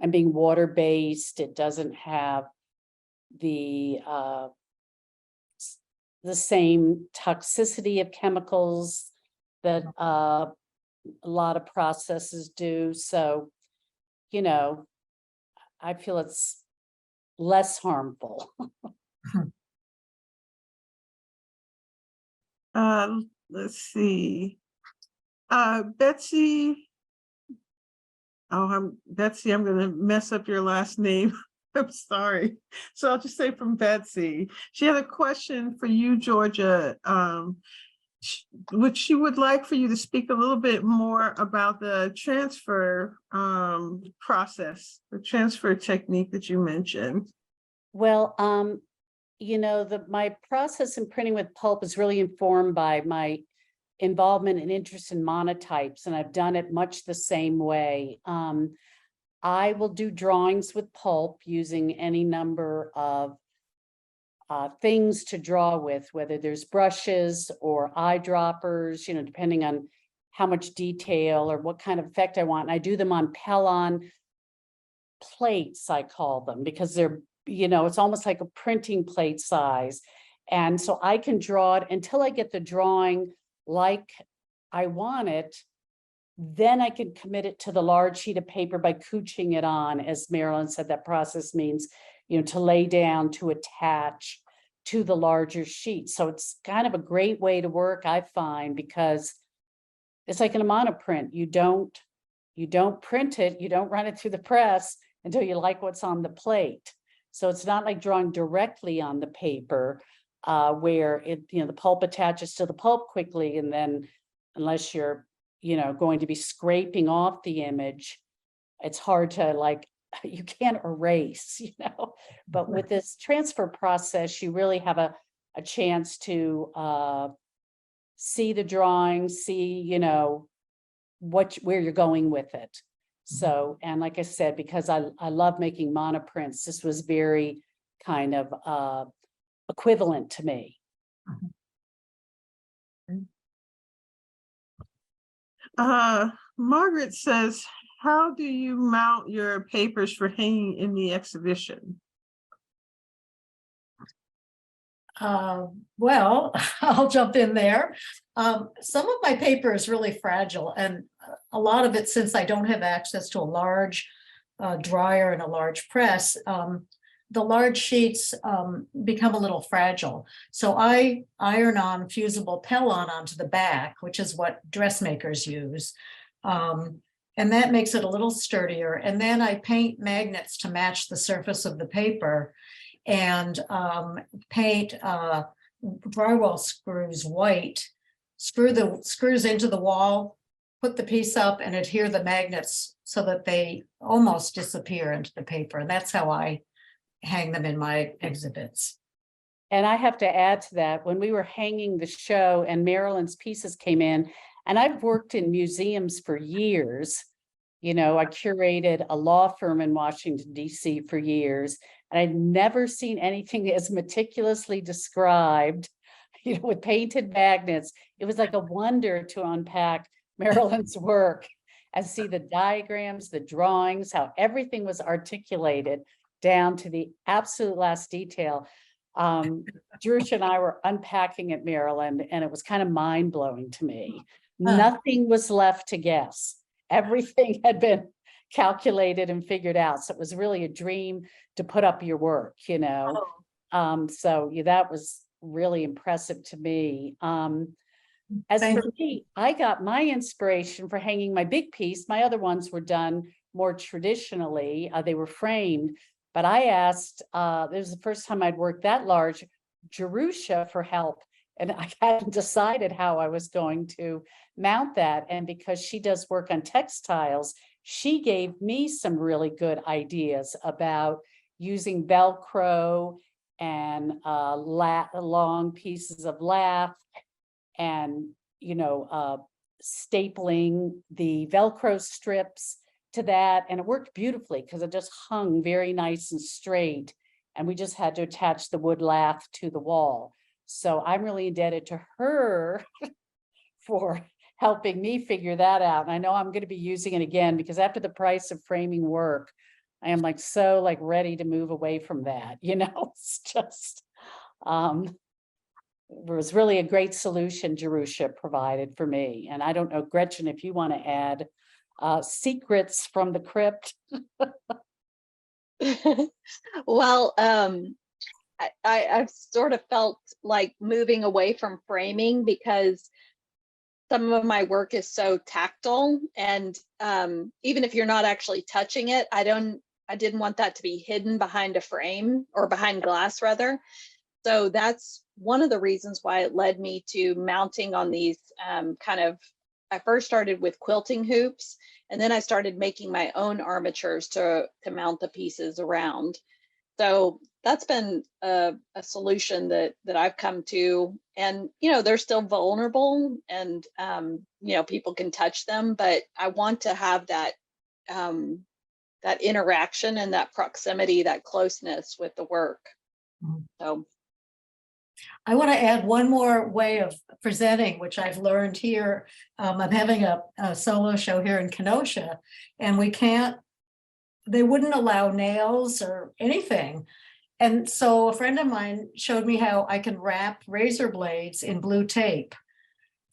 And being water-based, it doesn't have the same toxicity of chemicals that a lot of processes do. So, you know, I feel it's less harmful. let's see. Betsy. Oh, Betsy, I'm gonna mess up your last name. I'm sorry. So I'll just say from Betsy. She had a question for you, Georgia. Which she would like for you to speak a little bit more about the transfer process, the transfer technique that you mentioned. Well, you know, my process in printing with pulp is really informed by my involvement and interest in monotypes, and I've done it much the same way. I will do drawings with pulp using any number of things to draw with, whether there's brushes or eyedroppers, you know, depending on how much detail or what kind of effect I want. And I do them on Pellon plates, I call them, because they're, you know, it's almost like a printing plate size. And so I can draw it until I get the drawing like I want it. Then I can commit it to the large sheet of paper by couching it on, as Marilyn said. That process means, you know, to lay down, to attach to the larger sheet. So it's kind of a great way to work, I find, because it's like in a monoprint. You don't print it, you don't run it through the press until you like what's on the plate. So it's not like drawing directly on the paper, where it, you know, the pulp attaches to the pulp quickly, and then unless you're, you know, going to be scraping off the image, it's hard to, like, you can't erase, you know. But with this transfer process, you really have a chance to see the drawing, see, you know, where you're going with it. So, and like I said, because I love making monoprints, this was very kind of equivalent to me. Margaret says, how do you mount your papers for hanging in the exhibition? Well, I'll jump in there. Some of my paper is really fragile, and a lot of it, since I don't have access to a large dryer and a large press, the large sheets become a little fragile. So I iron on fusible Pellon onto the back, which is what dressmakers use. And that makes it a little sturdier. And then I paint magnets to match the surface of the paper, and paint drywall screws white, screw the screws into the wall, put the piece up, and adhere the magnets so that they almost disappear into the paper. And that's how I hang them in my exhibits. And I have to add to that, when we were hanging the show and Marilyn's pieces came in, and I've worked in museums for years, you know, I curated a law firm in Washington, D.C. for years, and I'd never seen anything as meticulously described, you know, with painted magnets. It was like a wonder to unpack Marilyn's work and see the diagrams, the drawings, how everything was articulated down to the absolute last detail. Jerusha and I were unpacking at Maryland, and it was kind of mind-blowing to me. Nothing was left to guess. Everything had been calculated and figured out. So it was really a dream to put up your work, you know. So yeah, that was really impressive to me. As for me, I got my inspiration for hanging my big piece. My other ones were done more traditionally. They were framed, but I asked, this was the first time I'd worked that large, Jerusha for help. And I hadn't decided how I was going to mount that. And because she does work on textiles, she gave me some really good ideas about using Velcro and long pieces of lath, and, you know, stapling the Velcro strips to that. And it worked beautifully because it just hung very nice and straight. And we just had to attach the wood lath to the wall. So I'm really indebted to her for helping me figure that out. And I know I'm going to be using it again, because after the price of framing work, I am like so like ready to move away from that. You know, it's just it was really a great solution Jerusha provided for me. And I don't know, Gretchen, if you want to add secrets from the crypt. Well, I've sort of felt like moving away from framing, because some of my work is so tactile, and even if you're not actually touching it, I didn't want that to be hidden behind a frame, or behind glass rather. So that's one of the reasons why it led me to mounting on these I first started with quilting hoops, and then I started making my own armatures to mount the pieces around. So that's been a solution that I've come to. And, they're still vulnerable, and, people can touch them, but I want to have that, that interaction and that proximity, that closeness with the work. So I want to add one more way of presenting, which I've learned here. I'm having a solo show here in Kenosha, and they wouldn't allow nails or anything. And so a friend of mine showed me how I can wrap razor blades in blue tape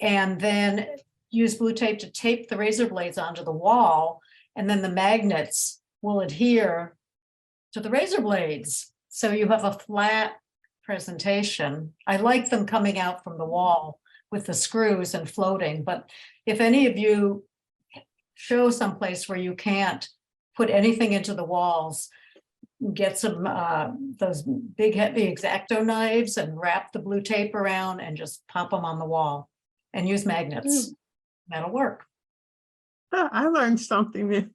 and then use blue tape to tape the razor blades onto the wall. And then the magnets will adhere to the razor blades. So you have a flat presentation. I like them coming out from the wall with the screws and floating. But if any of you show someplace where you can't put anything into the walls, get some those big heavy X-Acto knives and wrap the blue tape around and just pop them on the wall and use magnets. That'll work. I learned something new.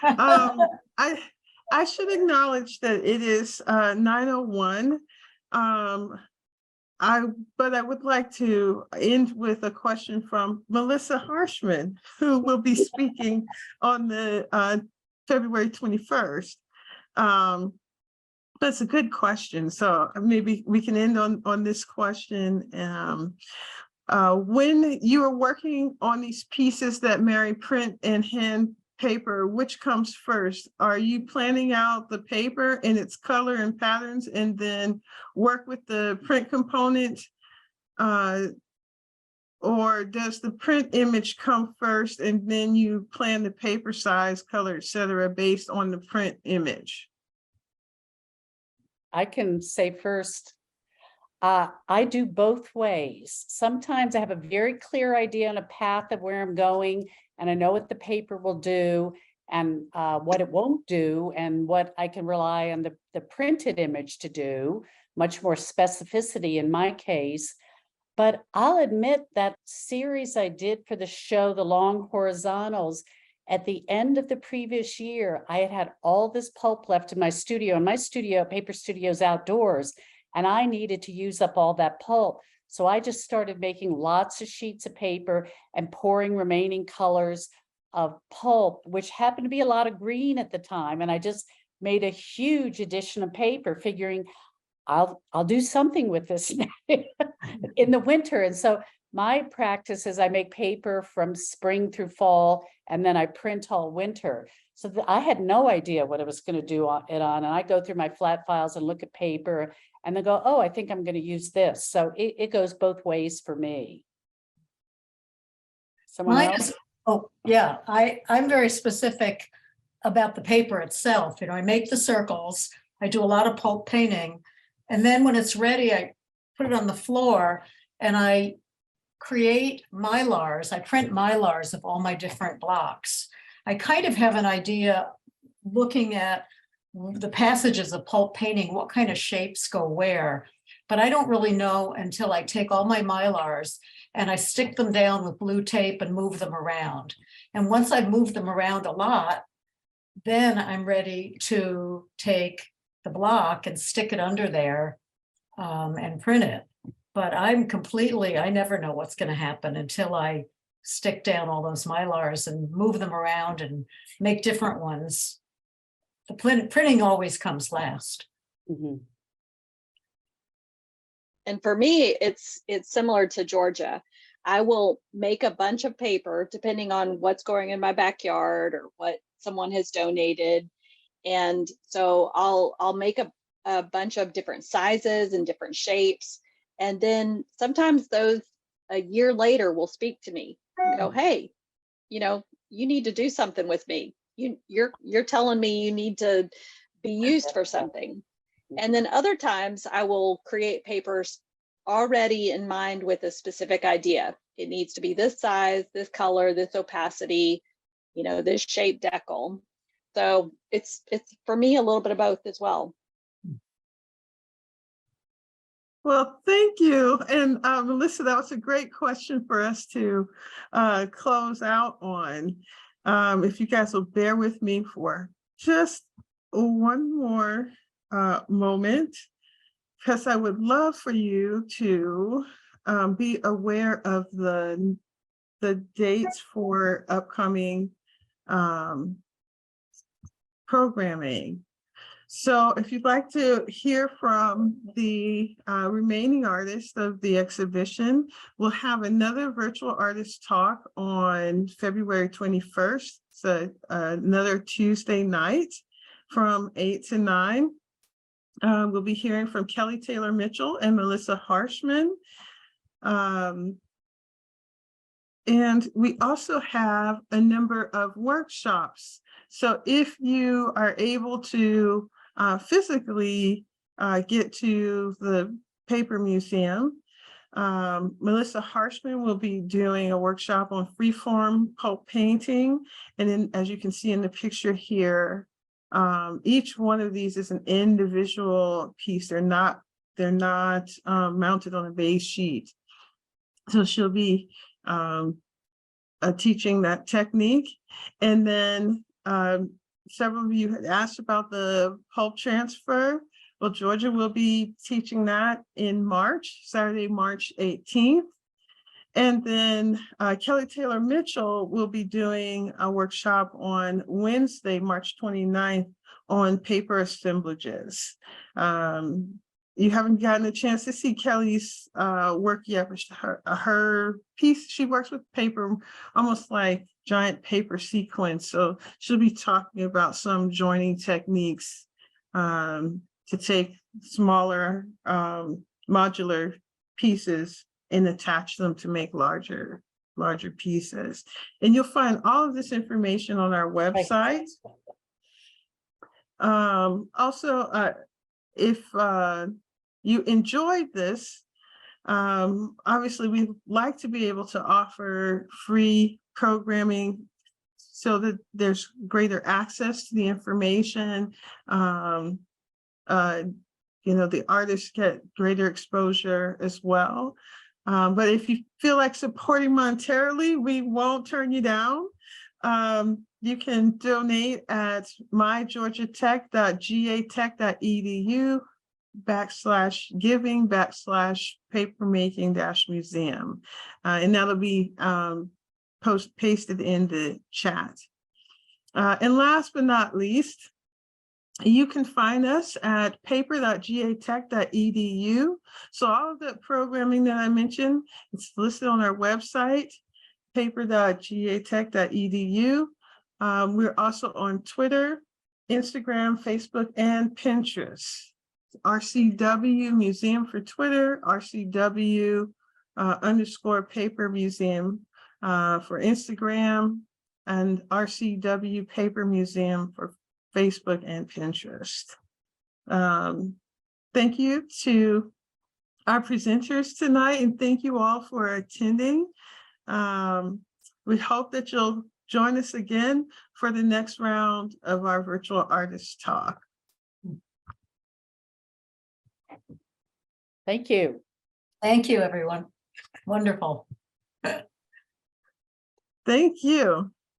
I should acknowledge that it is 9:01. But I would like to end with a question from Melissa Harshman, who will be speaking on the February 21st. But it's a good question, so maybe we can end on this question. When you are working on these pieces that marry print and hand paper, which comes first? Are you planning out the paper and its color and patterns and then work with the print component? Or does the print image come first and then you plan the paper size, color, etc., based on the print image? I can say first, I do both ways. Sometimes I have a very clear idea and a path of where I'm going, and I know what the paper will do and what it won't do, and what I can rely on the printed image to do, much more specificity in my case. But I'll admit that series I did for the show, The Long Horizontals, at the end of the previous year, I had all this pulp left in my studio, and my studio, paper studio's outdoors, and I needed to use up all that pulp. So I just started making lots of sheets of paper and pouring remaining colors of pulp, which happened to be a lot of green at the time. And I just made a huge edition of paper, figuring I'll do something with this in the winter. And so my practice is I make paper from spring through fall, and then I print all winter. So I had no idea what I was going to do it on. And I go through my flat files and look at paper and then go, oh, I think I'm going to use this. So it goes both ways for me. Someone else? Oh, yeah, I'm very specific about the paper itself. I make the circles, I do a lot of pulp painting, and then when it's ready, I put it on the floor and I create mylars. I print mylars of all my different blocks. I kind of have an idea, looking at the passages of pulp painting, what kind of shapes go where, but I don't really know until I take all my mylars and I stick them down with blue tape and move them around. And once I've moved them around a lot, then I'm ready to take the block and stick it under there and print it. But I never know what's going to happen until I stick down all those mylars and move them around and make different ones. The printing always comes last. Mm-hmm. And for me, it's similar to Georgia. I will make a bunch of paper depending on what's going in my backyard or what someone has donated. And so I'll make a bunch of different sizes and different shapes. And then sometimes those a year later will speak to me and go, hey, you need to do something with me. You're telling me you need to be used for something. And then other times I will create papers already in mind with a specific idea. It needs to be this size, this color, this opacity, you know, this shape decal. So it's for me a little bit of both as well. Well, thank you. And Melissa, that was a great question for us to close out on. If you guys will bear with me for just one more moment, because I would love for you to be aware of the dates for upcoming programming. So if you'd like to hear from the remaining artists of the exhibition, we'll have another virtual artist talk on February 21st. So another Tuesday night from 8 to 9. We'll be hearing from Kelly Taylor Mitchell and Melissa Harshman. And we also have a number of workshops. So if you are able to physically get to the Paper Museum, Melissa Harshman will be doing a workshop on freeform pulp painting. And then, as you can see in the picture here, each one of these is an individual piece. They're not mounted on a base sheet. So she'll be teaching that technique. And then several of you had asked about the pulp transfer. Well, Georgia will be teaching that in March, Saturday, March 18th. And then Kelly Taylor Mitchell will be doing a workshop on Wednesday, March 29th on paper assemblages. You haven't gotten a chance to see Kelly's work yet, but her piece, she works with paper, almost like giant paper sequins. So she'll be talking about some joining techniques to take smaller modular pieces and attach them to make larger pieces. And you'll find all of this information on our website. Also, if you enjoyed this, obviously we'd like to be able to offer free programming so that there's greater access to the information. You know, the artists get greater exposure as well. But if you feel like supporting monetarily, we won't turn you down. You can donate at mygeorgiatech.giving/papermaking-museum. And that'll be pasted in the chat. And last but not least, you can find us at paper.gatech.edu. So all of the programming that I mentioned, it's listed on our website, paper.gatech.edu. We're also on Twitter, Instagram, Facebook, and Pinterest. RCW Museum for Twitter, RCW _Paper Museum for Instagram, and RCW Paper Museum for Facebook and Pinterest. Thank you to our presenters tonight, and thank you all for attending. We hope that you'll join us again for the next round of our virtual artist talk. Thank you. Thank you, everyone. Wonderful. Thank you.